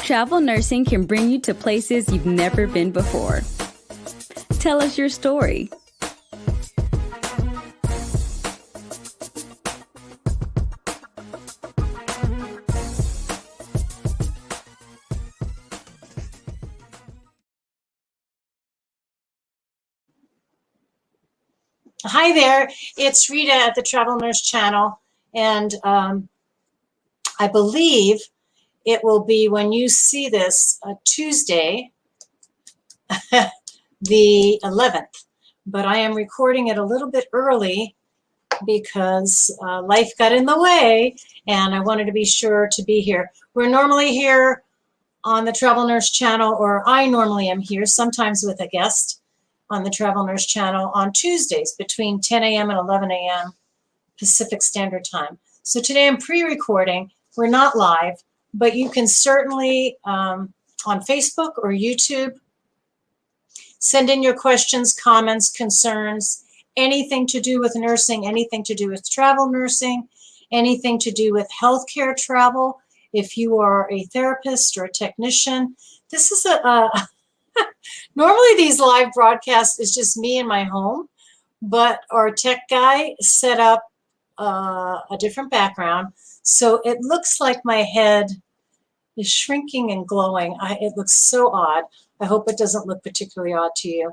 Travel nursing can bring you to places you've never been before. Tell us your story. Hi there, it's Rita at the Travel Nurse Channel, and I believe it will be, when you see this, Tuesday, the 11th, but I am recording it a little bit early because life got in the way and I wanted to be sure to be here. We're normally here on the Travel Nurse Channel, or I normally am here, sometimes with a guest, on the Travel Nurse Channel on Tuesdays between 10 a.m. and 11 a.m. Pacific Standard Time. So today I'm pre-recording. We're not live, but you can certainly, on Facebook or YouTube, send in your questions, comments, concerns, anything to do with nursing, anything to do with travel nursing, anything to do with healthcare travel. If you are a therapist or a technician, this is normally these live broadcasts is just me in my home, but our tech guy set up a different background. So it looks like my head is shrinking and glowing. It looks so odd. I hope it doesn't look particularly odd to you.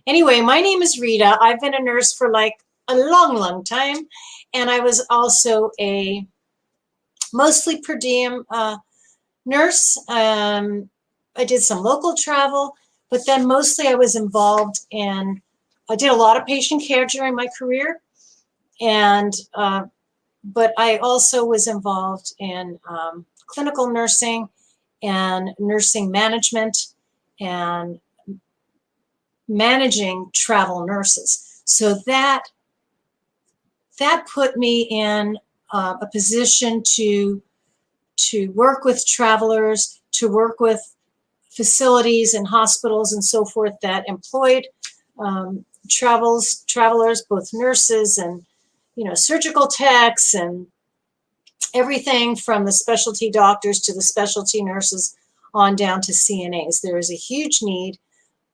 Anyway, my name is Rita. I've been a nurse for like a long time. And I was also a mostly per diem nurse. I did some local travel, but then mostly I was involved in, I did a lot of patient care during my career. And, but I also was involved in clinical nursing and nursing management and managing travel nurses. So that put me in a position to work with travelers, to work with facilities and hospitals and so forth that employed travelers, both nurses and, you know, surgical techs and everything from the specialty doctors to the specialty nurses on down to CNAs. There is a huge need.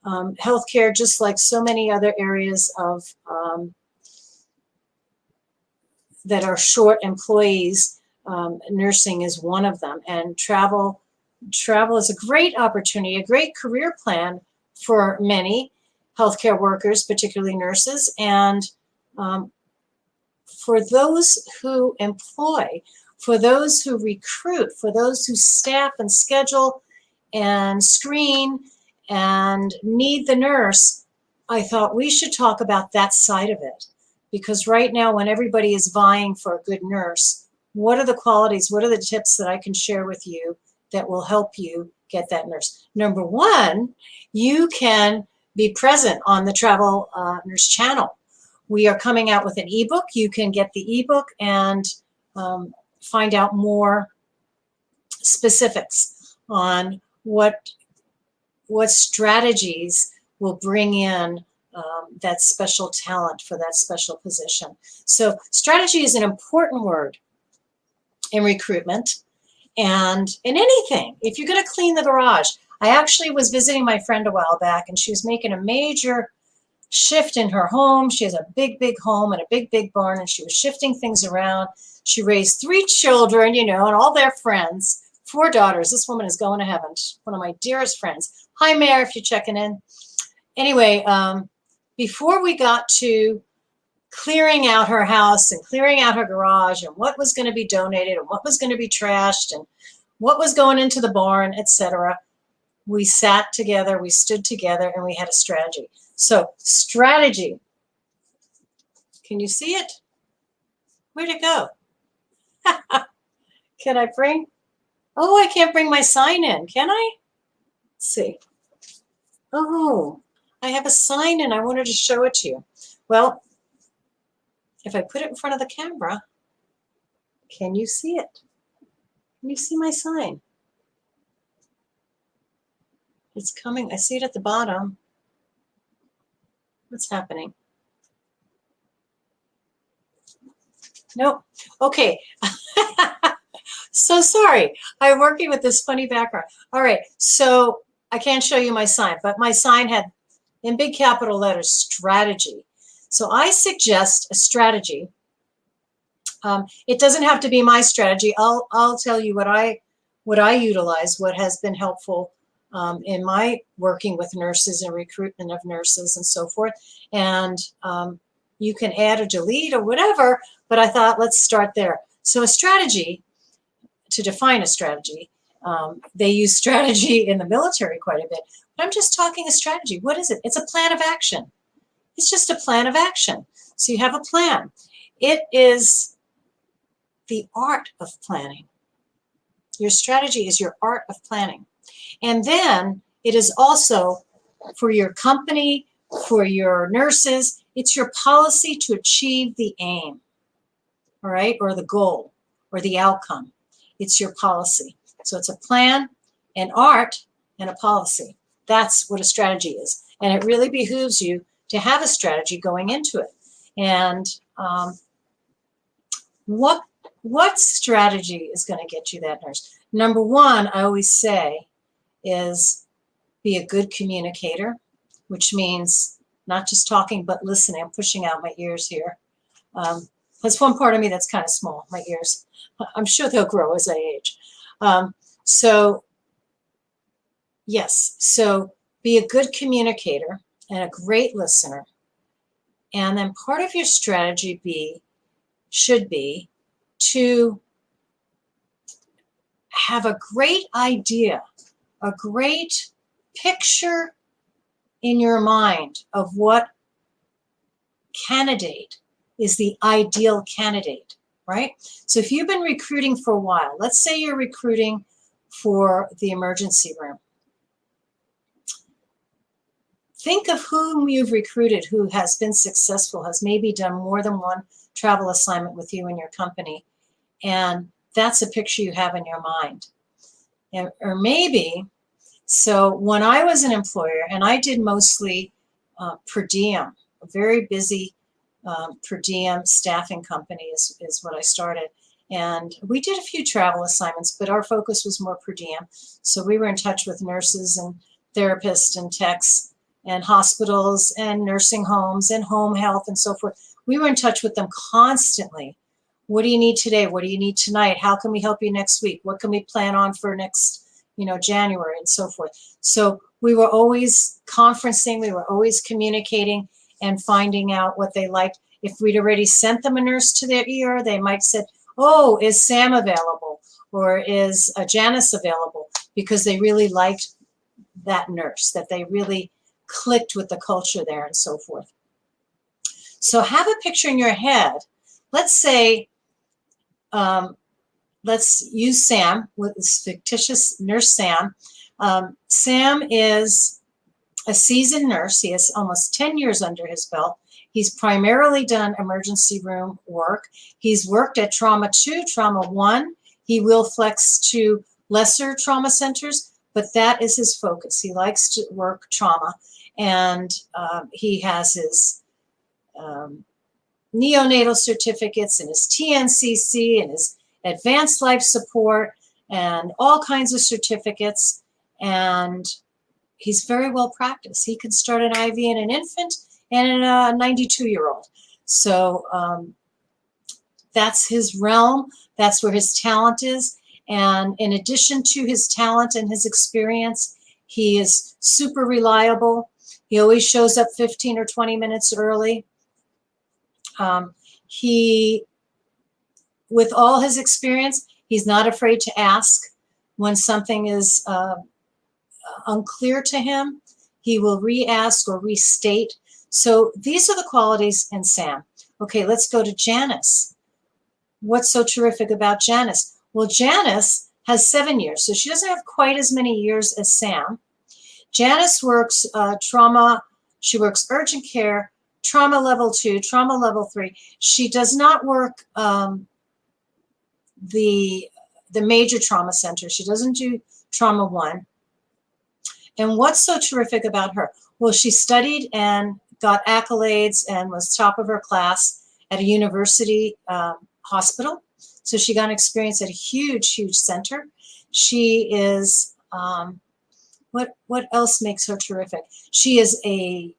Healthcare, just like so many other areas of that are short employees, nursing is one of them. And travel is a great opportunity, a great career plan for many healthcare workers, particularly nurses, and for those who employ, for those who recruit, for those who staff and schedule and screen and need the nurse. I thought we should talk about that side of it, because right now when everybody is vying for a good nurse, what are the qualities, what are the tips that I can share with you that will help you get that nurse? Number one, you can be present on the Travel Nurse Channel. We are coming out with an ebook. You can get the ebook and find out more specifics on what strategies will bring in that special talent for that special position. So strategy is an important word in recruitment and in anything. If you're going to clean the garage, I actually was visiting my friend a while back, and she was making a major shift in her home. She has a big home and a big barn, and she was shifting things around. She raised 3 children, you know, and all their friends, 4 daughters. This woman is going to heaven. She's one of my dearest friends. Hi, Mare, if you're checking in. Anyway, before we got to clearing out her house and clearing out her garage and what was going to be donated and what was going to be trashed and what was going into the barn, etc., we sat together, we stood together, and we had a strategy. So strategy, can you see it? Where'd it go? Can I bring? Oh, I can't bring my sign in, can I? Let's see. Oh, I have a sign in. I wanted to show it to you. Well, if I put it in front of the camera, can you see it? Can you see my sign? It's coming. I see it at the bottom. What's happening? Nope. Okay. So sorry. I'm working with this funny background. All right. So I can't show you my sign, but my sign had in big capital letters strategy. So I suggest a strategy. It doesn't have to be my strategy. I'll tell you what I utilize, what has been helpful in my working with nurses and recruitment of nurses and so forth. And you can add or delete or whatever, but I thought let's start there. So a strategy, to define a strategy, they use strategy in the military quite a bit, but I'm just talking a strategy. What is it? It's a plan of action. It's just a plan of action. So you have a plan. It is the art of planning. Your strategy is your art of planning. And then it is also for your company, for your nurses, it's your policy to achieve the aim, all right, or the goal, or the outcome. It's your policy. So it's a plan, an art, and a policy. That's what a strategy is. And it really behooves you to have a strategy going into it. And what strategy is going to get you that nurse? Number one, I always say, is be a good communicator, which means not just talking, but listening. I'm pushing out my ears here. That's one part of me that's kind of small, my ears. I'm sure they'll grow as I age. So yes, so be a good communicator and a great listener. And then part of your strategy should be to have a great idea, a great picture in your mind of what candidate is the ideal candidate, right? So if you've been recruiting for a while, let's say you're recruiting for the emergency room. Think of whom you've recruited who has been successful, has maybe done more than one travel assignment with you in your company. And that's a picture you have in your mind. Or maybe, so when I was an employer, and I did mostly per diem, a very busy per diem staffing company is what I started. And we did a few travel assignments, but our focus was more per diem. So we were in touch with nurses and therapists and techs and hospitals and nursing homes and home health and so forth. We were in touch with them constantly. What do you need today? What do you need tonight? How can we help you next week? What can we plan on for next, January and so forth? So we were always conferencing, we were always communicating and finding out what they liked. If we'd already sent them a nurse to their ER, they might say, oh, is Sam available? Or is Janice available? Because they really liked that nurse, that they really clicked with the culture there and so forth. So have a picture in your head. Let's say, let's use Sam with this fictitious nurse Sam. Sam is a seasoned nurse. He has almost 10 years under his belt. He's primarily done emergency room work. He's worked at Trauma 2, Trauma 1. He will flex to lesser trauma centers, but that is his focus. He likes to work trauma, and he has his neonatal certificates and his TNCC and his advanced life support and all kinds of certificates, and he's very well practiced. He can start an IV in an infant and in a 92-year-old. So that's his realm. That's where his talent is. And in addition to his talent and his experience, he is super reliable. He always shows up 15 or 20 minutes early. With all his experience, he's not afraid to ask when something is unclear to him. He will re-ask or restate. So these are the qualities in Sam. Okay, let's go to Janice. What's so terrific about Janice? Well, Janice has 7 years, so she doesn't have quite as many years as Sam. Janice works trauma. She works urgent care, trauma level 2, trauma level 3. She does not work the major trauma center. She doesn't do trauma 1. And what's so terrific about her? Well, she studied and got accolades and was top of her class at a university hospital. So she got experience at a huge, huge center. She is, what else makes her terrific? She is a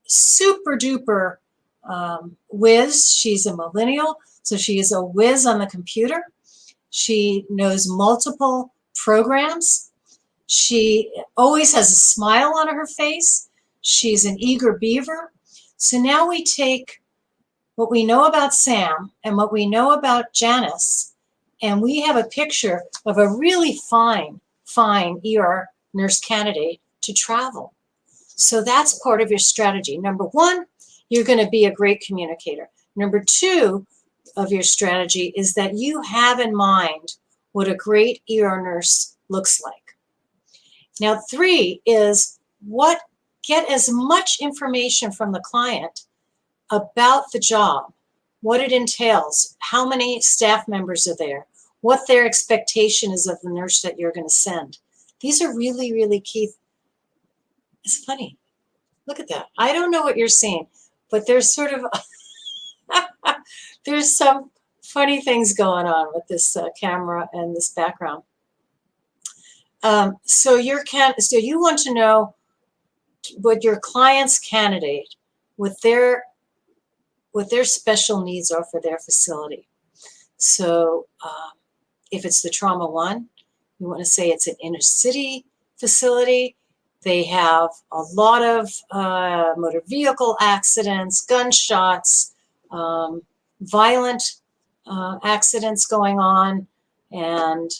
super duper whiz. She's a millennial, so she is a whiz on the computer. She knows multiple programs. She always has a smile on her face. She's an eager beaver. So now we take what we know about Sam and what we know about Janice, and we have a picture of a really fine ER nurse candidate to travel. So that's part of your strategy. Number one, you're going to be a great communicator. Number two of your strategy is that you have in mind what a great ER nurse looks like. Now, three is get as much information from the client about the job, what it entails, how many staff members are there, what their expectation is of the nurse that you're going to send. These are really, really key. It's funny. Look at that. I don't know what you're seeing, but there's sort of, there's some funny things going on with this camera and this background. So you want to know what your client's candidate, what their special needs are for their facility. So if it's the trauma one, you want to say it's an inner city facility. They have a lot of motor vehicle accidents, gunshots, violent accidents going on, and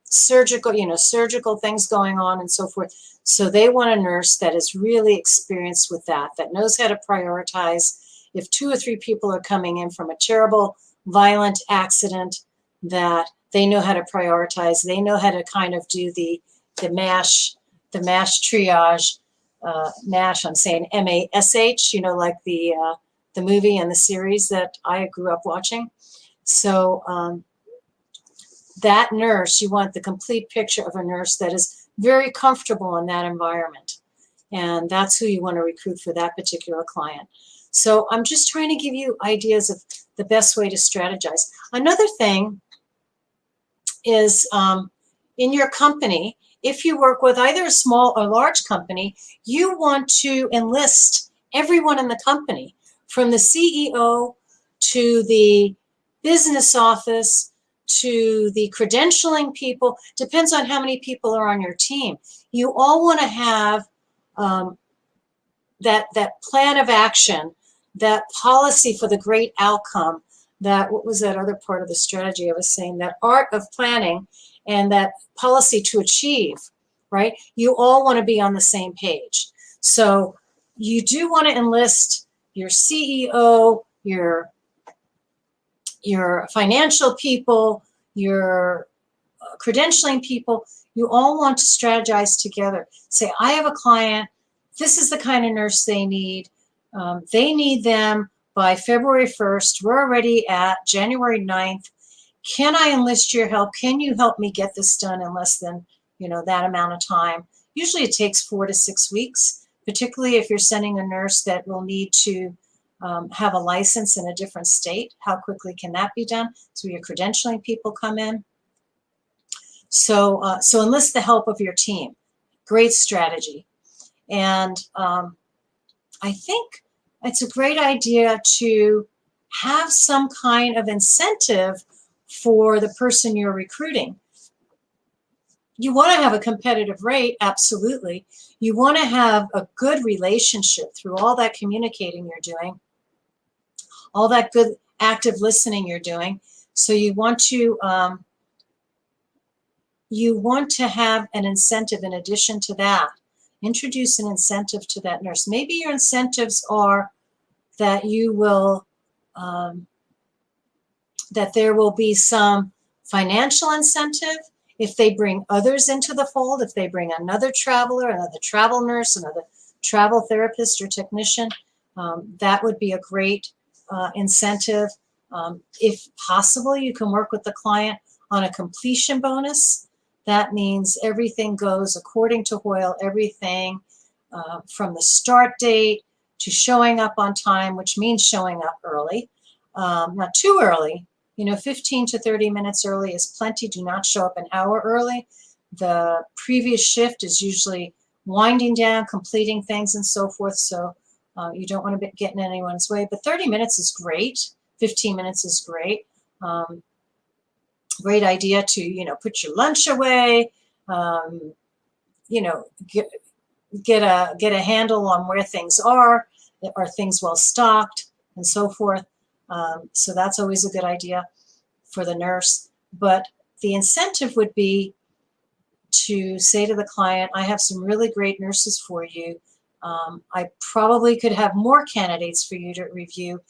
surgical things going on and so forth. So they want a nurse that is really experienced with that knows how to prioritize. If 2 or 3 people are coming in from a terrible, violent accident, that they know how to prioritize. They know how to kind of do the MASH triage. MASH, I'm saying MASH, like the movie and the series that I grew up watching. So that nurse, you want the complete picture of a nurse that is very comfortable in that environment. And that's who you want to recruit for that particular client. So I'm just trying to give you ideas of the best way to strategize. Another thing is in your company, if you work with either a small or large company, you want to enlist everyone in the company, from the CEO to the business office to the credentialing people. Depends on how many people are on your team. You all want to have that plan of action, that policy for the great outcome, what was that other part of the strategy I was saying, that art of planning and that policy to achieve, right? You all want to be on the same page. So you do want to enlist your CEO, your financial people, your credentialing people. You all want to strategize together. Say, I have a client, this is the kind of nurse they need. They need them by February 1st. We're already at January 9th. Can I enlist your help? Can you help me get this done in less than, that amount of time? Usually it takes 4 to 6 weeks, particularly if you're sending a nurse that will need to have a license in a different state. How quickly can that be done? So your credentialing people come in. So enlist the help of your team. Great strategy. And I think it's a great idea to have some kind of incentive for the person you're recruiting. You want to have a competitive rate, absolutely. You want to have a good relationship through all that communicating you're doing, all that good active listening you're doing. So you want to have an incentive in addition to that. Introduce an incentive to that nurse. Maybe your incentives are that you will, that there will be some financial incentive if they bring others into the fold, if they bring another traveler, another travel nurse, another travel therapist or technician. That would be a great incentive. If possible, you can work with the client on a completion bonus. That means everything goes according to Hoyle, everything from the start date to showing up on time, which means showing up early. Not too early, 15 to 30 minutes early is plenty. Do not show up an hour early. The previous shift is usually winding down, completing things and so forth, so you don't want to get in anyone's way. But 30 minutes is great. 15 minutes is great. Great idea to, put your lunch away, get a handle on where things are things well stocked, and so forth. So that's always a good idea for the nurse. But the incentive would be to say to the client, I have some really great nurses for you. I probably could have more candidates for you to review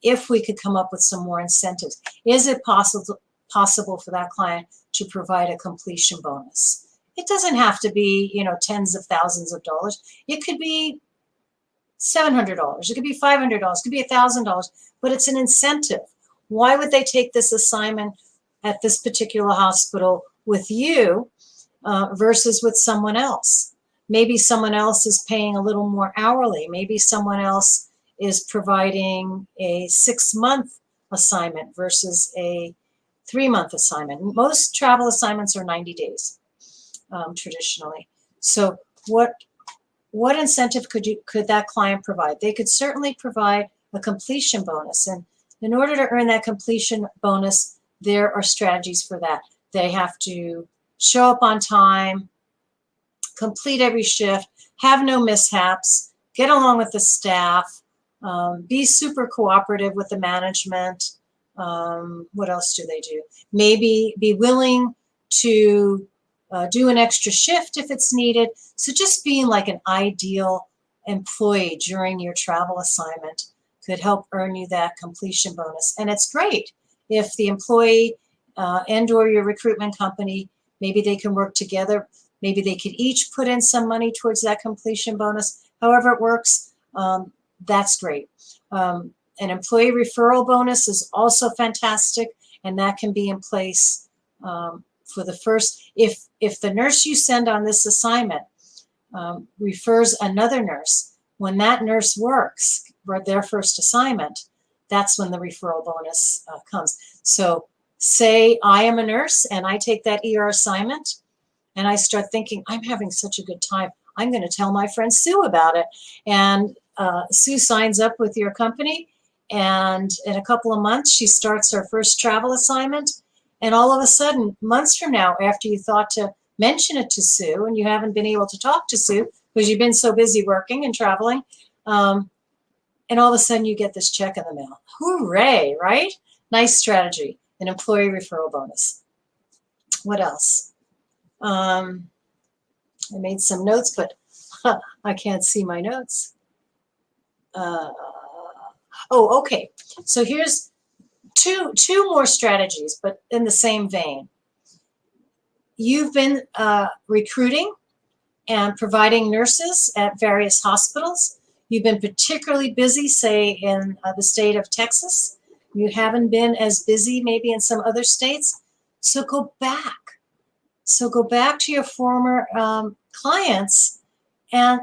if we could come up with some more incentives. Is it possible for that client to provide a completion bonus? It doesn't have to be, tens of thousands of dollars. It could be $700. It could be $500. It could be $1,000, but it's an incentive. Why would they take this assignment at this particular hospital with you versus with someone else? Maybe someone else is paying a little more hourly. Maybe someone else is providing a 6-month assignment versus a 3-month assignment. Most travel assignments are 90 days traditionally. So what incentive could that client provide? They could certainly provide a completion bonus. And in order to earn that completion bonus, there are strategies for that. They have to show up on time, complete every shift, have no mishaps, get along with the staff, be super cooperative with the management. What else do they do? Maybe be willing to do an extra shift if it's needed. So just being like an ideal employee during your travel assignment could help earn you that completion bonus. And it's great if the employee and or your recruitment company, maybe they can work together. Maybe they could each put in some money towards that completion bonus. However it works, that's great. An employee referral bonus is also fantastic, and that can be in place for the first, if the nurse you send on this assignment refers another nurse, when that nurse works for their first assignment, that's when the referral bonus comes. So say I am a nurse and I take that ER assignment and I start thinking, I'm having such a good time, I'm going to tell my friend Sue about it. And Sue signs up with your company, and in a couple of months she starts her first travel assignment. And all of a sudden, months from now, after you thought to mention it to Sue and you haven't been able to talk to Sue because you've been so busy working and traveling, and all of a sudden you get this check in the mail. Hooray, right? Nice strategy, an employee referral bonus. What else? I made some notes, but I can't see my notes. Okay. So here's two more strategies, but in the same vein. You've been recruiting and providing nurses at various hospitals. You've been particularly busy, say, in the state of Texas. You haven't been as busy maybe in some other states. So go back. So go back to your former clients and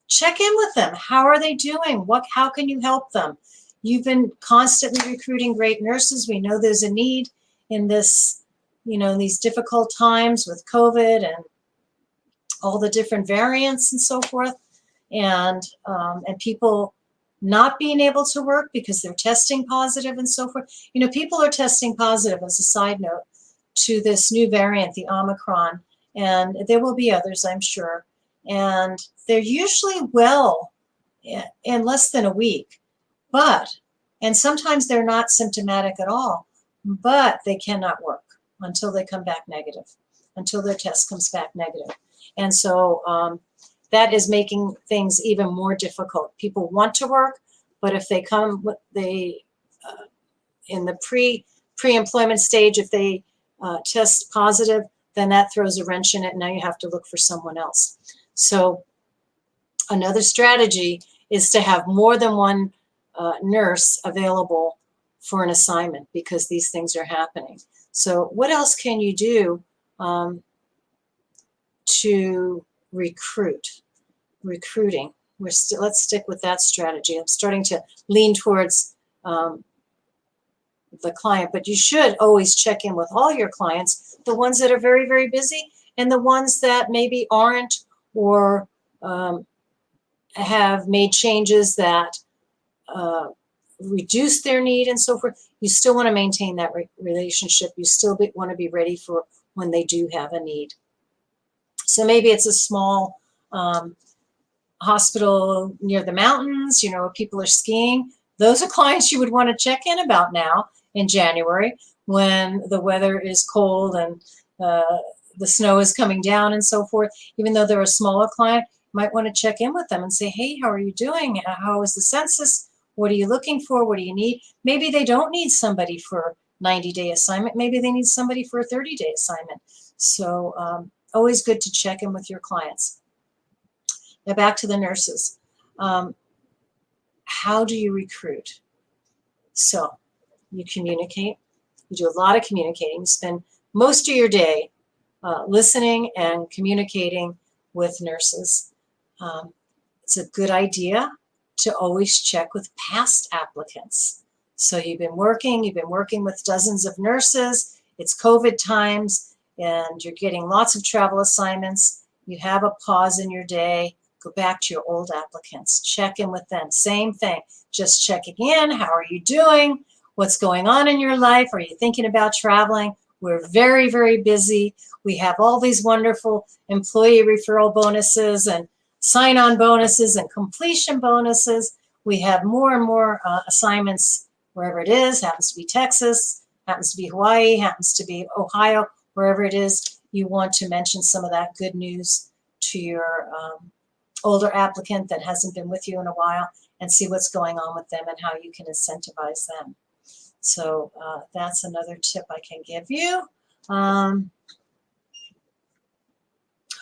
check in with them. How are they doing? How can you help them? You've been constantly recruiting great nurses. We know there's a need in this, in these difficult times with COVID and all the different variants and so forth, and people not being able to work because they're testing positive and so forth. People are testing positive, as a side note, to this new variant, the Omicron, and there will be others, I'm sure. And they're usually well in less than a week. And sometimes they're not symptomatic at all, but they cannot work until they come back negative, until their test comes back negative. And so that is making things even more difficult. People want to work, but if they come in the pre-employment stage, if they test positive, then that throws a wrench in it. And now you have to look for someone else. So another strategy is to have more than one nurse available for an assignment, because these things are happening. So what else can you do to recruiting? Let's stick with that strategy. I'm starting to lean towards the client, but you should always check in with all your clients, the ones that are very, very busy and the ones that maybe aren't, or have made changes that reduce their need and so forth. You still want to maintain that relationship. You still want to be ready for when they do have a need. So maybe it's a small hospital near the mountains, you know, where people are skiing. Those are clients you would want to check in about now in January when the weather is cold and the snow is coming down and so forth. Even though they're a smaller client, you might want to check in with them and say, hey, how are you doing? How is the census? What are you looking for? What do you need? Maybe they don't need somebody for a 90-day assignment. Maybe they need somebody for a 30-day assignment. So always good to check in with your clients. Now back to the nurses. How do you recruit? So you communicate. You do a lot of communicating. You spend most of your day listening and communicating with nurses. It's a good idea to always check with past applicants. So you've been working with dozens of nurses. It's COVID times and you're getting lots of travel assignments. You have a pause in your day. Go back to your old applicants. Check in with them. Same thing. Just checking in. How are you doing? What's going on in your life? Are you thinking about traveling? We're very, very busy. We have all these wonderful employee referral bonuses and sign-on bonuses and completion bonuses. We have more and more assignments wherever it is. Happens to be Texas, happens to be Hawaii, happens to be Ohio, wherever it is. You want to mention some of that good news to your older applicant that hasn't been with you in a while and see what's going on with them and how you can incentivize them. So that's another tip I can give you.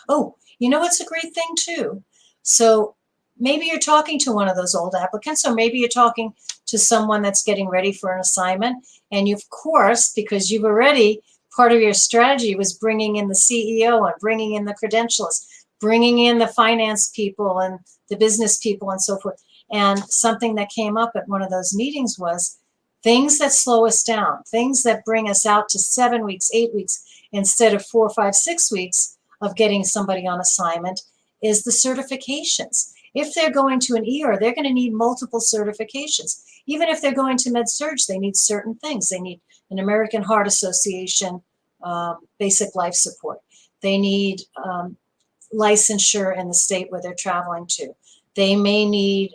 Oh, you know what's a great thing too? So maybe you're talking to one of those old applicants, or maybe you're talking to someone that's getting ready for an assignment. And you, of course, because you've already, part of your strategy was bringing in the CEO and bringing in the credentialists, bringing in the finance people and the business people and so forth. And something that came up at one of those meetings was things that slow us down, things that bring us out to 7 weeks, 8 weeks, instead of 4, 5, 6 weeks of getting somebody on assignment, is the certifications. If they're going to an ER, they're going to need multiple certifications. Even if they're going to med-surg, they need certain things. They need an American Heart Association basic life support. They need licensure in the state where they're traveling to. They may need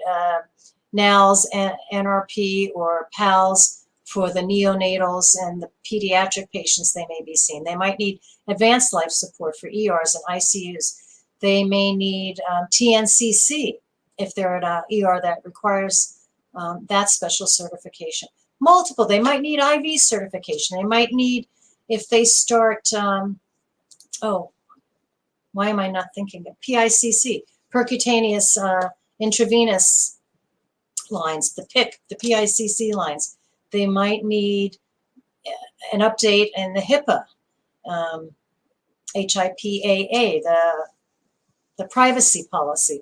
NALS, NRP, or PALS for the neonatals and the pediatric patients they may be seeing. They might need advanced life support for ERs and ICUs. They may need TNCC if they're at an ER that requires that special certification. Multiple. They might need IV certification. They might need, if they start, oh, why am I not thinking of PICC, percutaneous intravenous lines, the PIC, the PICC lines. They might need an update in the HIPAA, HIPAA, the privacy policy,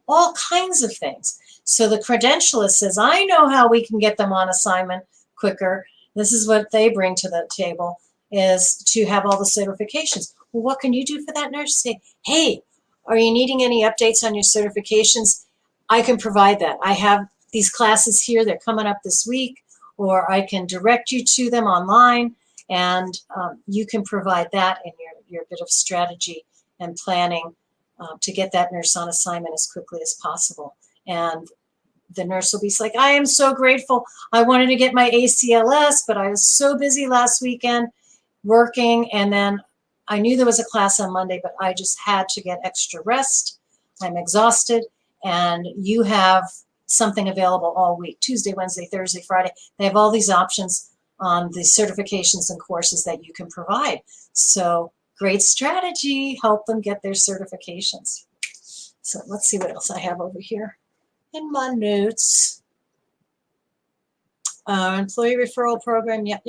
all kinds of things. So the credentialist says, I know how we can get them on assignment quicker. This is what they bring to the table, is to have all the certifications. Well, what can you do for that nurse? Say, hey, are you needing any updates on your certifications? I can provide that. I have these classes here. They're coming up this week, or I can direct you to them online, and you can provide that in your bit of strategy and planning to get that nurse on assignment as quickly as possible. And the nurse will be like, I am so grateful. I wanted to get my ACLS, but I was so busy last weekend working, and then I knew there was a class on Monday, but I just had to get extra rest. I'm exhausted, and you have something available all week, Tuesday, Wednesday, Thursday, Friday. They have all these options on the certifications and courses that you can provide. So great strategy, help them get their certifications. So let's see what else I have over here in my notes. Employee referral program, yep.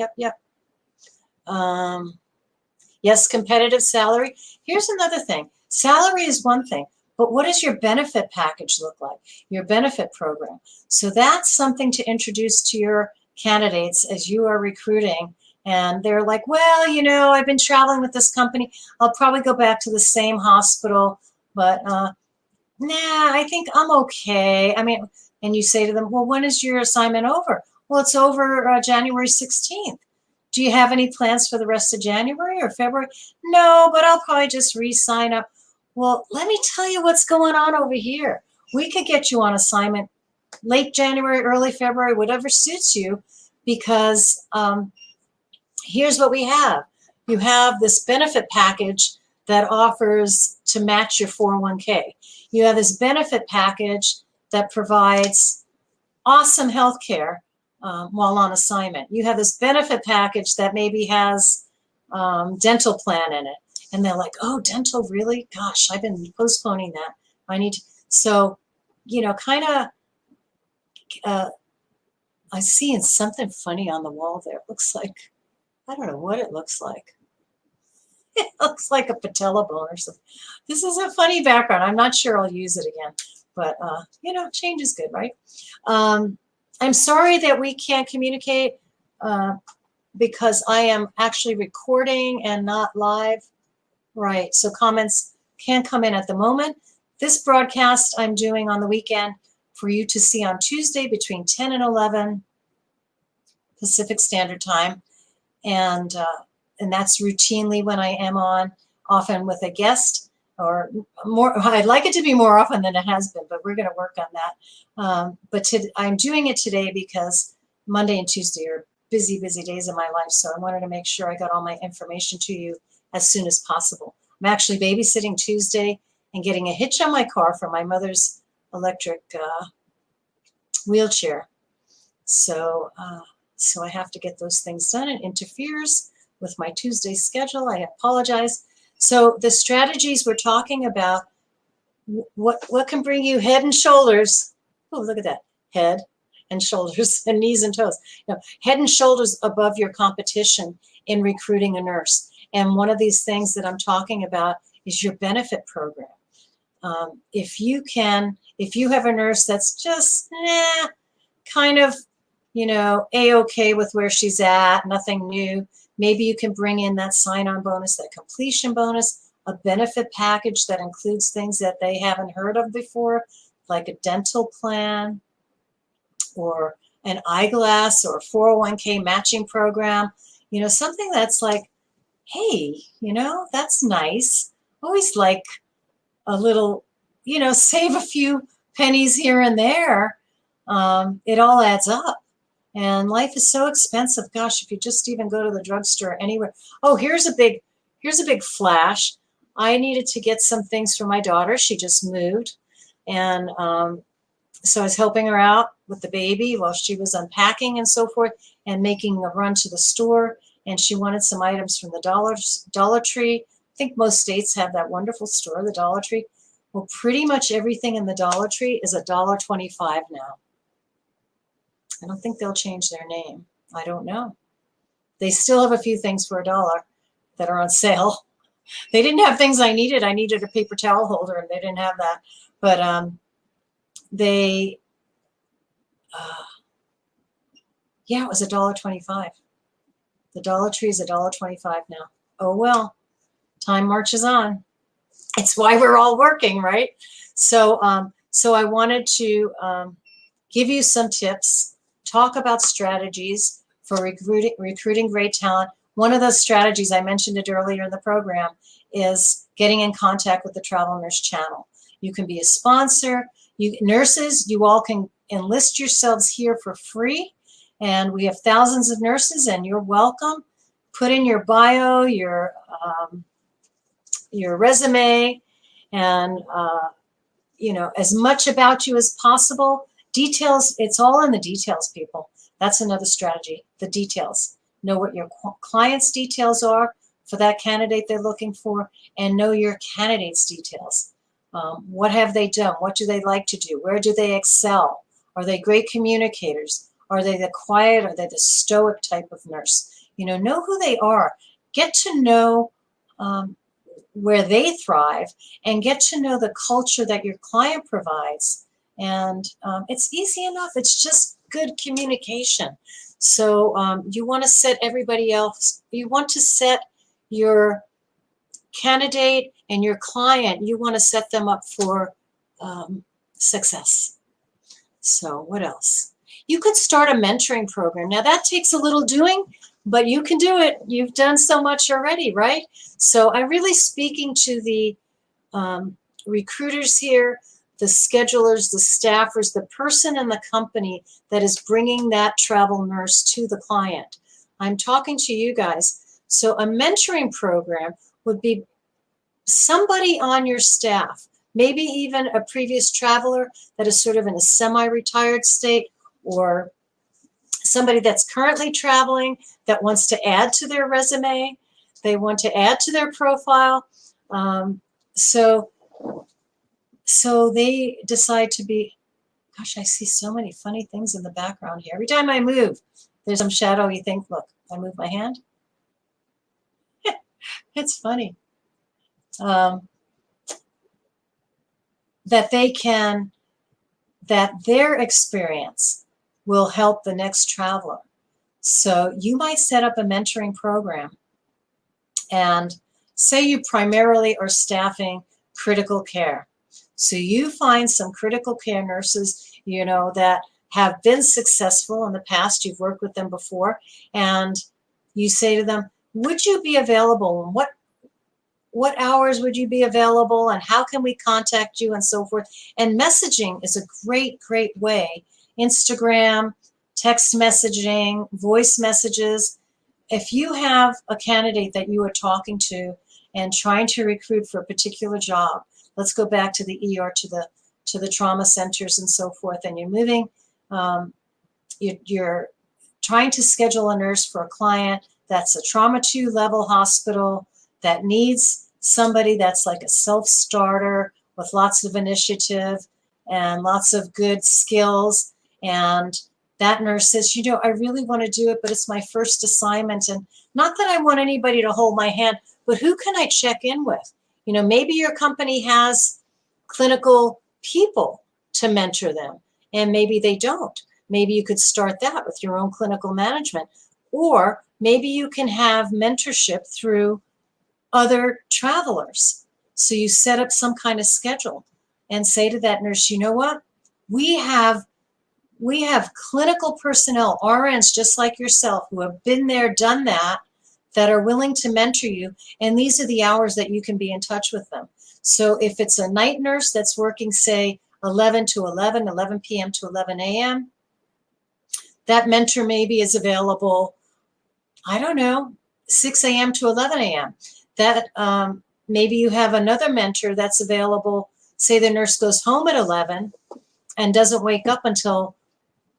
Yes, competitive salary. Here's another thing. Salary is one thing, but what does your benefit package look like? Your benefit program. So that's something to introduce to your candidates as you are recruiting, and they're like, well, you know, I've been traveling with this company. I'll probably go back to the same hospital, but nah, I think I'm okay. I mean, and you say to them, well, when is your assignment over? Well, it's over January 16th. Do you have any plans for the rest of January or February? No, but I'll probably just re-sign up. Well, let me tell you what's going on over here. We could get you on assignment late January, early February, whatever suits you, because here's what we have. You have this benefit package that offers to match your 401k. You have this benefit package that provides awesome health care while on assignment. You have this benefit package that maybe has dental plan in it. And they're like, oh, dental, really? Gosh, I've been postponing that. I need to. So, you know, kind of, I see something funny on the wall there. It looks like, I don't know what it looks like. It looks like a patella bone or something. This is a funny background. I'm not sure I'll use it again, but you know, change is good, right? I'm sorry that we can't communicate because I am actually recording and not live. Right, so comments can come in at the moment. This broadcast I'm doing on the weekend for you to see on Tuesday between 10 and 11 Pacific Standard Time. And that's routinely when I am on, often with a guest, or more. I'd like it to be more often than it has been, but we're going to work on that. But I'm doing it today because Monday and Tuesday are busy, busy days of my life. So I wanted to make sure I got all my information to you as soon as possible. I'm actually babysitting Tuesday and getting a hitch on my car for my mother's electric wheelchair. So I have to get those things done. It interferes with my Tuesday schedule. I apologize. So the strategies we're talking about, what can bring you head and shoulders? Oh, look at that. Head and shoulders and knees and toes. No, head and shoulders above your competition in recruiting a nurse. And one of these things that I'm talking about is your benefit program. If you have a nurse that's just kind of, you know, A-okay with where she's at, nothing new, maybe you can bring in that sign-on bonus, that completion bonus, a benefit package that includes things that they haven't heard of before, like a dental plan or an eyeglass or 401k matching program, you know, something that's like, hey, you know, that's nice. Always like a little, you know, save a few pennies here and there. It all adds up. And life is so expensive. Gosh, if you just even go to the drugstore anywhere. Oh, here's a big flash. I needed to get some things for my daughter. She just moved. And so I was helping her out with the baby while she was unpacking and so forth and making a run to the store. And she wanted some items from the Dollar Tree. I think most states have that wonderful store, the Dollar Tree. Well, pretty much everything in the Dollar Tree is $1.25 now. I don't think they'll change their name. I don't know. They still have a few things for $1 that are on sale. They didn't have things I needed. I needed a paper towel holder, and they didn't have that. But yeah, it was $1.25. The Dollar Tree is $1.25 now. Oh well, time marches on. It's why we're all working, right? So I wanted to give you some tips, talk about strategies for recruiting great talent. One of those strategies, I mentioned it earlier in the program, is getting in contact with the Travel Nurse Channel. You can be a sponsor. Nurses, you all can enlist yourselves here for free. And we have thousands of nurses, and you're welcome. Put in your bio, your resume, and you know, as much about you as possible. Details, it's all in the details, people. That's another strategy, the details. Know what your client's details are for that candidate they're looking for, and know your candidate's details. What have they done? What do they like to do? Where do they excel? Are they great communicators? Are they the quiet? Are they the stoic type of nurse? You know who they are. Get to know where they thrive, and get to know the culture that your client provides. And it's easy enough. It's just good communication. So you want to set everybody else, you want to set your candidate and your client, you want to set them up for success. So what else? You could start a mentoring program. Now that takes a little doing, but you can do it. You've done so much already, right? So I'm really speaking to the recruiters here, the schedulers, the staffers, the person in the company that is bringing that travel nurse to the client. I'm talking to you guys. So a mentoring program would be somebody on your staff, maybe even a previous traveler that is sort of in a semi-retired state, or somebody that's currently traveling that wants to add to their resume. They want to add to their profile. So they decide to be, gosh, I see so many funny things in the background here. Every time I move, there's some shadow. You think, look, I move my hand. It's funny. That their experience will help the next traveler. So you might set up a mentoring program, and say you primarily are staffing critical care. So you find some critical care nurses, that have been successful in the past. You've worked with them before, and you say to them, would you be available? What hours would you be available, and how can we contact you, and so forth. And messaging is a great, great way. Instagram, text messaging, voice messages. If you have a candidate that you are talking to and trying to recruit for a particular job, let's go back to the ER, to the trauma centers and so forth, and you're moving, you're trying to schedule a nurse for a client that's a trauma 2 level hospital that needs somebody that's like a self-starter with lots of initiative and lots of good skills. And that nurse says, I really want to do it, but it's my first assignment. And not that I want anybody to hold my hand, but who can I check in with? Maybe your company has clinical people to mentor them, and maybe they don't. Maybe you could start that with your own clinical management. Or maybe you can have mentorship through other travelers. So you set up some kind of schedule and say to that nurse, you know what? We have clinical personnel, RNs just like yourself, who have been there, done that are willing to mentor you. And these are the hours that you can be in touch with them. So if it's a night nurse that's working, say, 11 to 11, 11 p.m. to 11 a.m., that mentor maybe is available, I don't know, 6 a.m. to 11 a.m. That maybe you have another mentor that's available. Say the nurse goes home at 11 and doesn't wake up until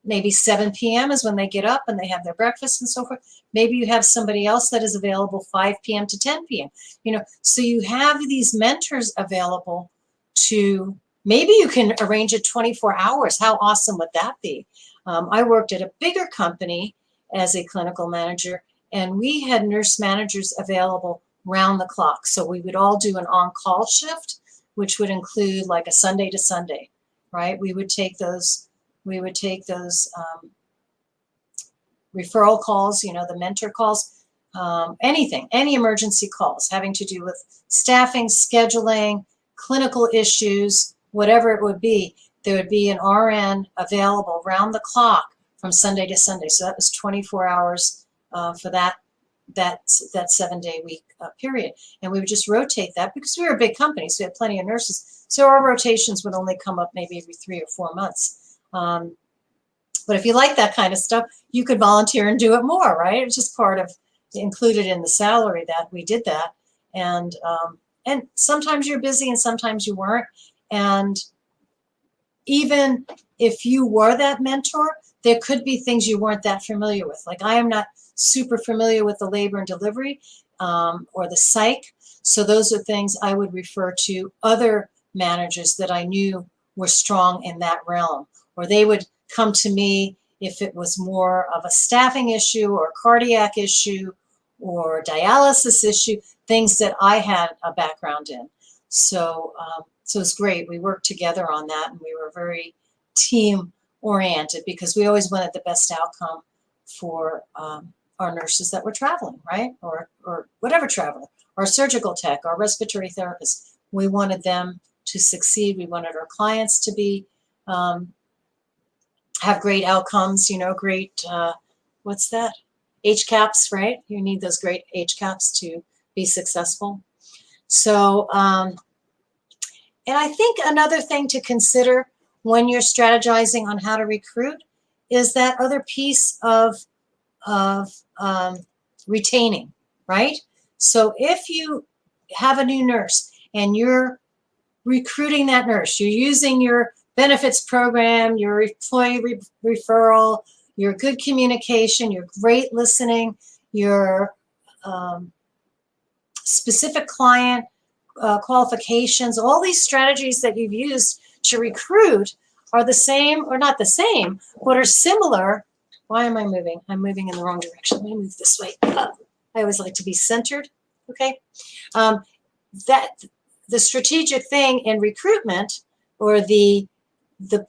maybe 7 p.m. is when they get up and they have their breakfast and so forth. Maybe you have somebody else that is available 5 p.m. to 10 p.m. So you have these mentors available to, maybe you can arrange it 24 hours. How awesome would that be? I worked at a bigger company as a clinical manager, and we had nurse managers available round the clock. So we would all do an on-call shift, which would include like a Sunday to Sunday, right? We would take those referral calls, the mentor calls, anything, any emergency calls having to do with staffing, scheduling, clinical issues, whatever it would be. There would be an RN available round the clock from Sunday to Sunday. So that was 24 hours for that 7-day week period. And we would just rotate that because we were a big company, so we had plenty of nurses. So our rotations would only come up maybe every 3 or 4 months. But if you like that kind of stuff, you could volunteer and do it more, right? It was just part of, included in the salary that we did that. And sometimes you're busy and sometimes you weren't. And even if you were that mentor, there could be things you weren't that familiar with. Like I am not super familiar with the labor and delivery or the psych. So those are things I would refer to other managers that I knew were strong in that realm. Or they would come to me if it was more of a staffing issue or cardiac issue or dialysis issue, things that I had a background in. So it's great. We worked together on that, and we were very team oriented because we always wanted the best outcome for our nurses that were traveling, right? Or whatever traveler, our surgical tech, our respiratory therapists. We wanted them to succeed. We wanted our clients to be have great outcomes, you know, great, what's that? HCAPs, right? You need those great HCAPs to be successful. So, and I think another thing to consider when you're strategizing on how to recruit is that other piece of retaining, right? So if you have a new nurse and you're recruiting that nurse, you're using your benefits program, your employee referral, your good communication, your great listening, your specific client qualifications, all these strategies that you've used to recruit are the same, or not the same, but are similar. Why am I moving? I'm moving in the wrong direction. Let me move this way. I always like to be centered, okay? That the strategic thing in recruitment, or the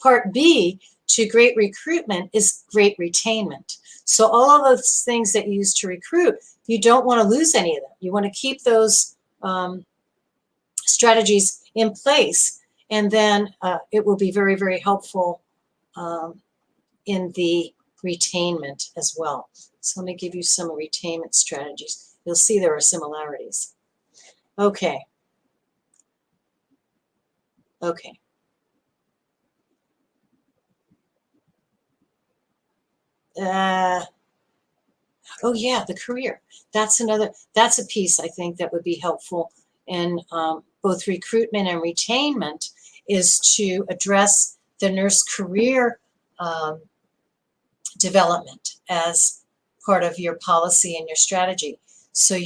part B to great recruitment, is great retainment. So all of those things that you use to recruit, you don't want to lose any of them. You want to keep those strategies in place, and then it will be very, very helpful in the retainment as well. So let me give you some retainment strategies. You'll see there are similarities. Okay. Okay. Oh yeah, the career. That's a piece I think that would be helpful in both recruitment and retainment, is to address the nurse career development as part of your policy and your strategy. So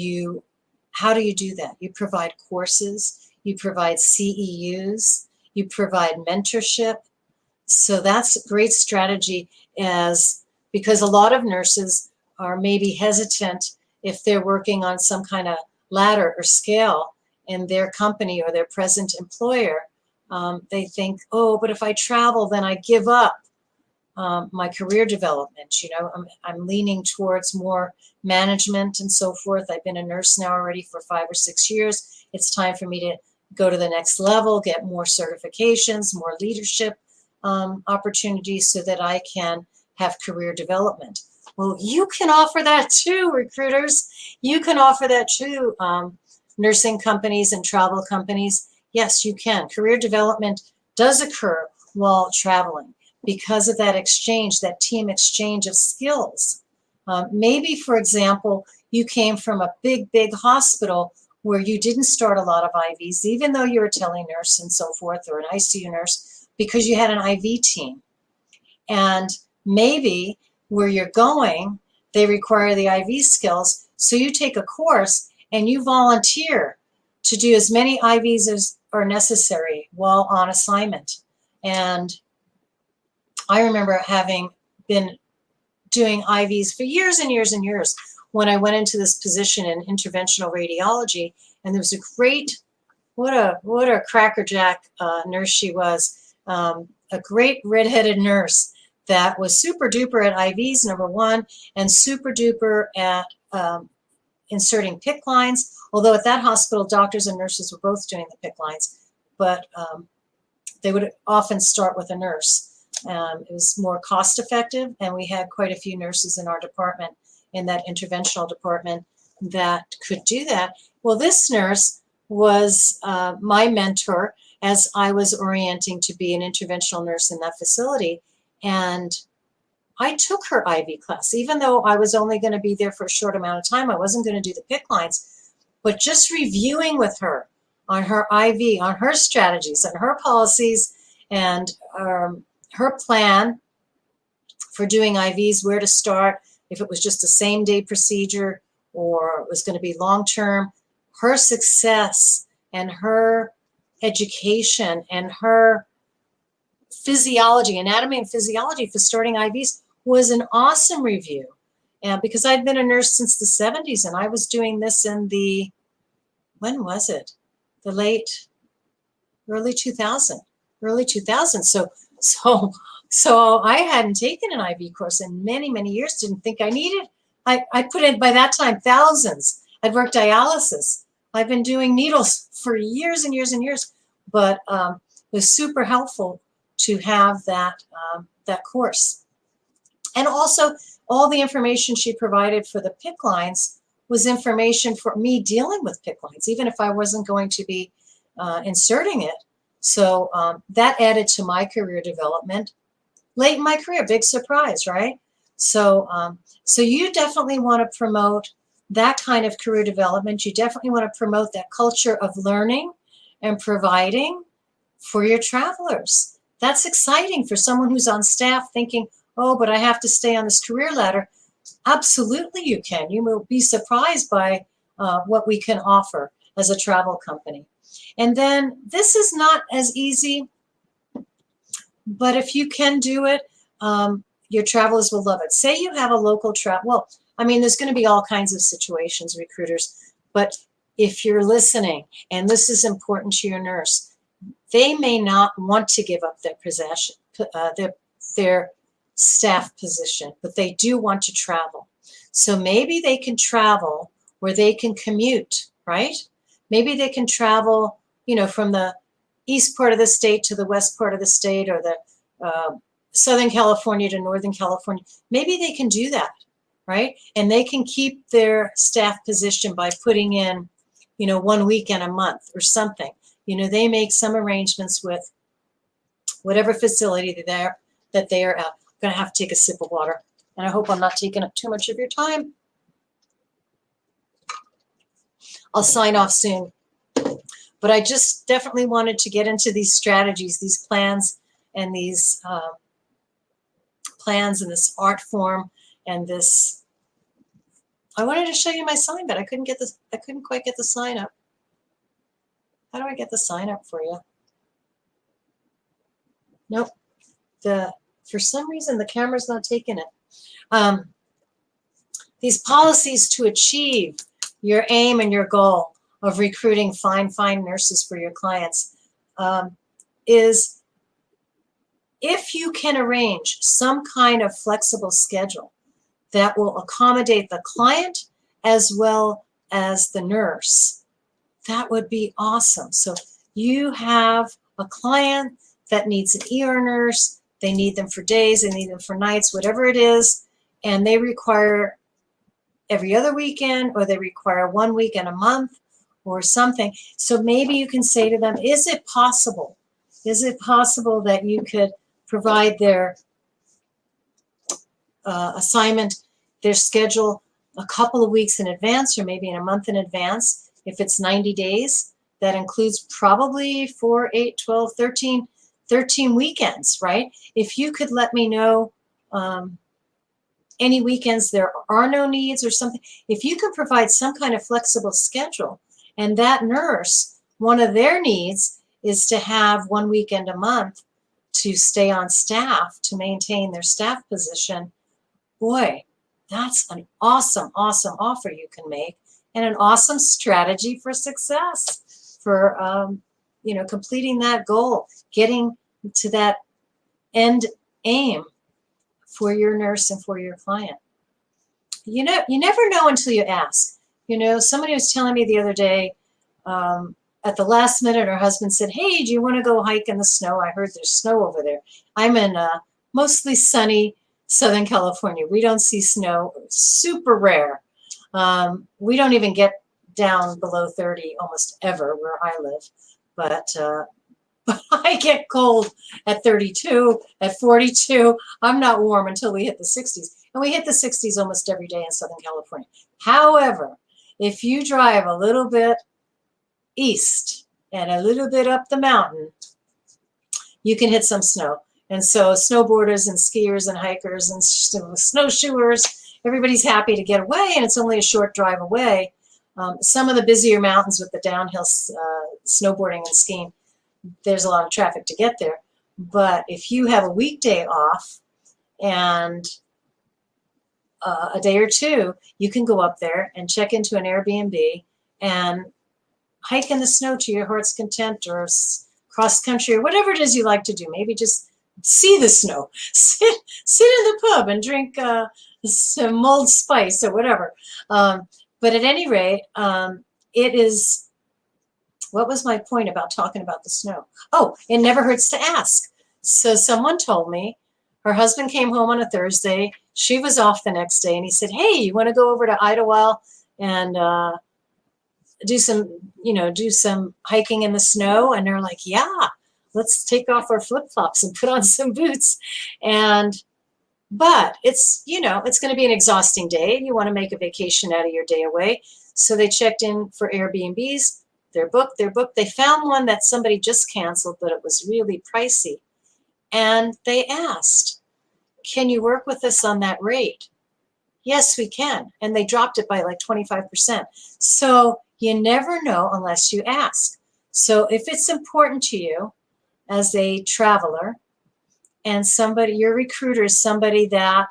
how do you do that? You provide courses, you provide CEUs, you provide mentorship. So that's a great strategy, because a lot of nurses are maybe hesitant if they're working on some kind of ladder or scale in their company or their present employer. They think, oh, but if I travel, then I give up my career development. You know, I'm leaning towards more management and so forth. I've been a nurse now already for 5 or 6 years. It's time for me to go to the next level, get more certifications, more leadership opportunities, so that I can have career development. Well, you can offer that too, recruiters. You can offer that too, nursing companies and travel companies. Yes, you can. Career development does occur while traveling because of that exchange, that team exchange of skills. Maybe, for example, you came from a big, big hospital where you didn't start a lot of IVs, even though you're a tele-nurse and so forth, or an ICU nurse, because you had an IV team. And maybe where you're going, they require the IV skills. So you take a course and you volunteer to do as many IVs as are necessary while on assignment. And I remember having been doing IVs for years and years and years when I went into this position in interventional radiology. And there was a great, what a crackerjack nurse she was, a great redheaded nurse that was super duper at IVs, number one, and super duper at inserting PICC lines. Although at that hospital, doctors and nurses were both doing the PICC lines, but they would often start with a nurse. It was more cost effective, and we had quite a few nurses in our department, in that interventional department, that could do that. Well, this nurse was my mentor as I was orienting to be an interventional nurse in that facility. And I took her IV class, even though I was only going to be there for a short amount of time. I wasn't going to do the PICC lines, but just reviewing with her on her IV, on her strategies and her policies, and her plan for doing IVs, where to start, if it was just a same-day procedure or it was going to be long-term. Her success and her education and her physiology, anatomy and physiology for starting IVs was an awesome review. And because I'd been a nurse since the 70s, and I was doing this in the, when was it? The early 2000s. So So I hadn't taken an IV course in many, many years, didn't think I needed. I put in, by that time, thousands. I'd worked dialysis. I've been doing needles for years and years and years, but it was super helpful to have that course. And also, all the information she provided for the PICC lines was information for me dealing with PICC lines, even if I wasn't going to be inserting it. So that added to my career development. Late in my career, big surprise, right? So, so you definitely want to promote that kind of career development. You definitely want to promote that culture of learning and providing for your travelers. That's exciting for someone who's on staff thinking, oh, but I have to stay on this career ladder. Absolutely you can. You will be surprised by what we can offer as a travel company. And then this is not as easy, but if you can do it, your travelers will love it. Say you have a local travel, well, I mean, there's going to be all kinds of situations, recruiters, but if you're listening, and this is important to your nurse, they may not want to give up their possession, their staff position, but they do want to travel. So maybe they can travel where they can commute, right? Maybe they can travel, you know, from the east part of the state to the west part of the state, or the Southern California to Northern California. Maybe they can do that, right? And they can keep their staff position by putting in, you know, 1 weekend a month or something. You know, they make some arrangements with whatever facility that they are at. I'm going to have to take a sip of water, and I hope I'm not taking up too much of your time. I'll sign off soon. But I just definitely wanted to get into these strategies, these plans, and these plans, and this art form, and this. I wanted to show you my sign, but I couldn't get this. I couldn't quite get the sign up. How do I get the sign up for you? Nope. For some reason the camera's not taking it. These policies to achieve your aim and your goal of recruiting fine nurses for your clients is if you can arrange some kind of flexible schedule that will accommodate the client as well as the nurse, that would be awesome. So you have a client that needs an ER nurse, they need them for days, they need them for nights, whatever it is, and they require every other weekend, or they require 1 weekend a month or something. So maybe you can say to them, is it possible that you could provide their assignment, their schedule a couple of weeks in advance, or maybe in a month in advance? If it's 90 days, that includes probably 4, 8, 12, 13 weekends, right? If you could let me know any weekends there are no needs or something, if you could provide some kind of flexible schedule, and that nurse, one of their needs is to have 1 weekend a month to stay on staff, to maintain their staff position, boy, that's an awesome offer you can make, and an awesome strategy for success, for you know, completing that goal, getting to that end aim for your nurse and for your client. You know, you never know until you ask. You know, somebody was telling me the other day, at the last minute, her husband said, hey, do you want to go hike in the snow? I heard there's snow over there. I'm in mostly sunny Southern California. We don't see snow, super rare. We don't even get down below 30 almost ever where I live. But I get cold at 32, at 42. I'm not warm until we hit the 60s. And we hit the 60s almost every day in Southern California. However, if you drive a little bit east and a little bit up the mountain, you can hit some snow. And so snowboarders and skiers and hikers and snowshoers, everybody's happy to get away, and it's only a short drive away. Some of the busier mountains with the downhill snowboarding and skiing, there's a lot of traffic to get there. But if you have a weekday off and a day or two, you can go up there and check into an Airbnb and hike in the snow to your heart's content, or cross country, or whatever it is you like to do. Maybe just see the snow. Sit in the pub and drink some mulled spice or whatever. But at any rate, it is, what was my point about talking about the snow? Oh, it never hurts to ask. So someone told me her husband came home on a Thursday. She was off the next day, and he said, "Hey, you want to go over to Idlewild and do some hiking in the snow?" And they're like, "Yeah, let's take off our flip-flops and put on some boots." But it's going to be an exhausting day. You want to make a vacation out of your day away. So they checked in for Airbnbs. They're booked. They found one that somebody just canceled, but it was really pricey. And they asked, "Can you work with us on that rate?" "Yes, we can." And they dropped it by like 25%. So you never know unless you ask. So if it's important to you as a traveler, and your recruiter is somebody that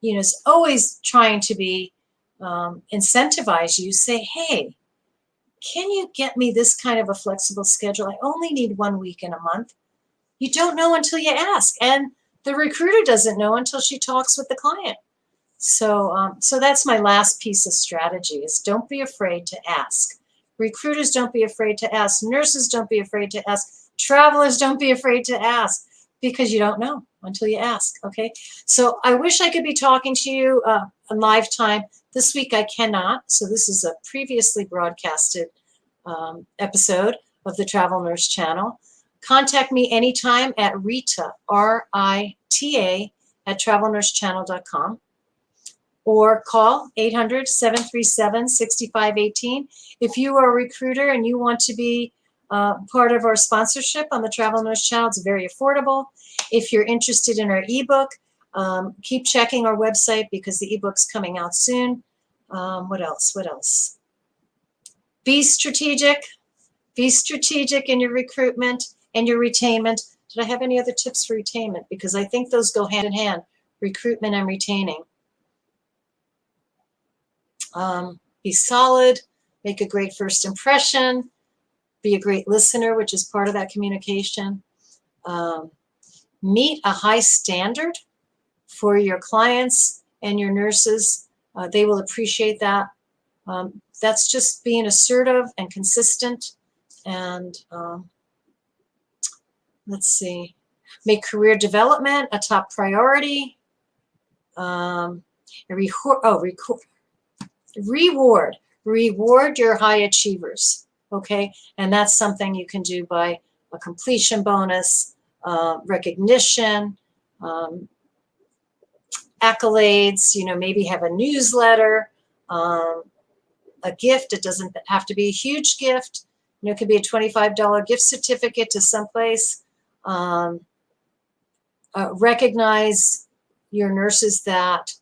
is always trying to be incentivize you, say, "Hey, can you get me this kind of a flexible schedule? I only need 1 week in a month." You don't know until you ask, and the recruiter doesn't know until she talks with the client. So that's my last piece of strategy: is don't be afraid to ask. Recruiters, don't be afraid to ask. Nurses, don't be afraid to ask. Travelers, don't be afraid to ask, because you don't know until you ask. Okay, so I wish I could be talking to you in live time. This week I cannot, so this is a previously broadcasted episode of the Travel Nurse Channel. Contact me anytime at Rita, R-I-T-A, at travelnursechannel.com, or call 800-737-6518. If you are a recruiter and you want to be part of our sponsorship on the Travel Nurse Channel, it's very affordable. If you're interested in our ebook, keep checking our website, because the ebook's coming out soon. What else? Be strategic. Be strategic in your recruitment and your retainment. Did I have any other tips for retainment? Because I think those go hand in hand, recruitment and retaining. Be solid, make a great first impression, be a great listener, which is part of that communication. Meet a high standard for your clients and your nurses. They will appreciate that. That's just being assertive and consistent. And let's see, make career development a top priority. Reward your high achievers. Okay, and that's something you can do by a completion bonus, recognition, accolades. Maybe have a newsletter, a gift. It doesn't have to be a huge gift. It could be a $25 gift certificate to someplace. Recognize your nurses that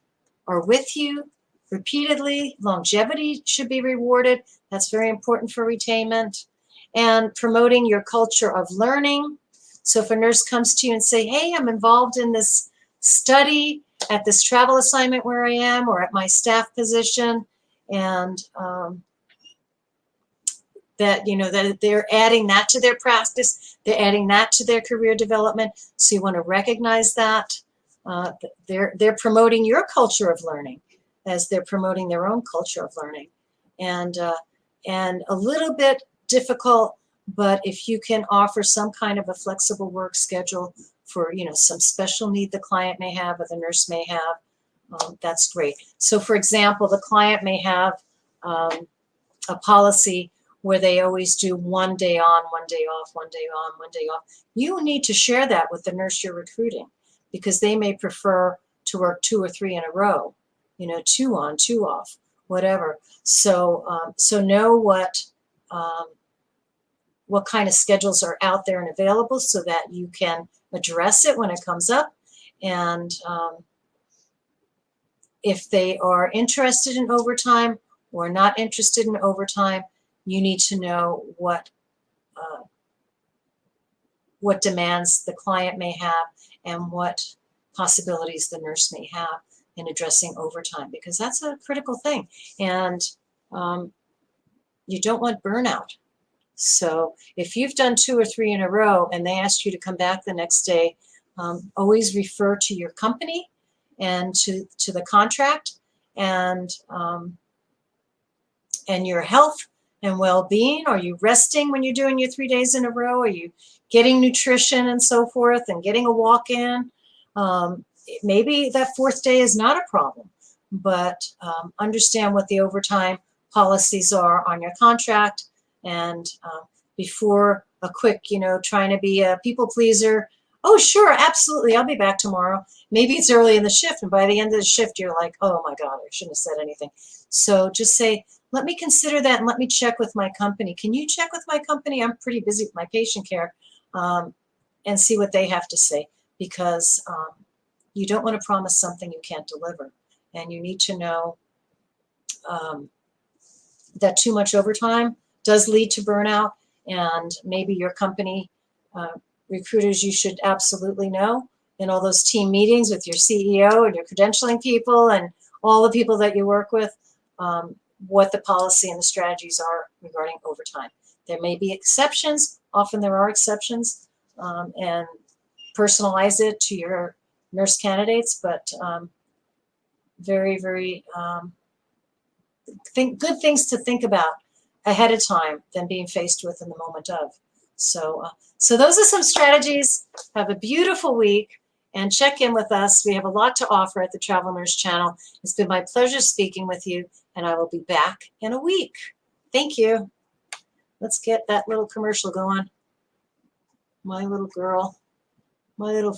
are with you repeatedly. Longevity should be rewarded. That's very important for retainment. And promoting your culture of learning. So if a nurse comes to you and say, "Hey, I'm involved in this study at this travel assignment where I am, or at my staff position," and that they're adding that to their practice, they're adding that to their career development. So you want to recognize that. They're promoting your culture of learning as they're promoting their own culture of learning. And a little bit difficult, but if you can offer some kind of a flexible work schedule for some special need the client may have or the nurse may have, that's great. So for example, the client may have a policy where they always do 1 day on, 1 day off, 1 day on, 1 day off. You need to share that with the nurse you're recruiting, because they may prefer to work 2 or 3 in a row, 2 on, 2 off, whatever. So know what kind of schedules are out there and available, so that you can address it when it comes up. And if they are interested in overtime or not interested in overtime, you need to know what demands the client may have and what possibilities the nurse may have in addressing overtime, because that's a critical thing. And you don't want burnout. So if you've done 2 or 3 in a row and they ask you to come back the next day Always refer to your company and to the contract and your health and well-being. Are you resting when you're doing your 3 days in a row? Are you getting nutrition and so forth and getting a walk in? Maybe that fourth day is not a problem, but understand what the overtime policies are on your contract. And before a quick, trying to be a people pleaser, oh, sure, absolutely, I'll be back tomorrow. Maybe it's early in the shift, and by the end of the shift, you're like, oh my God, I shouldn't have said anything. So just say, let me consider that and let me check with my company. Can you check with my company? I'm pretty busy with my patient care, and see what they have to say, because you don't want to promise something you can't deliver. And you need to know that too much overtime does lead to burnout, and maybe your company recruiters, you should absolutely know in all those team meetings with your CEO and your credentialing people and all the people that you work with, what the policy and the strategies are regarding overtime. There may be exceptions. Often there are exceptions, and personalize it to your nurse candidates, but very, very good things to think about ahead of time than being faced with in the moment of. So those are some strategies. Have a beautiful week and check in with us. We have a lot to offer at the Travel Nurse Channel. It's been my pleasure speaking with you, and I will be back in a week. Thank you. Let's get that little commercial going. My little girl, my little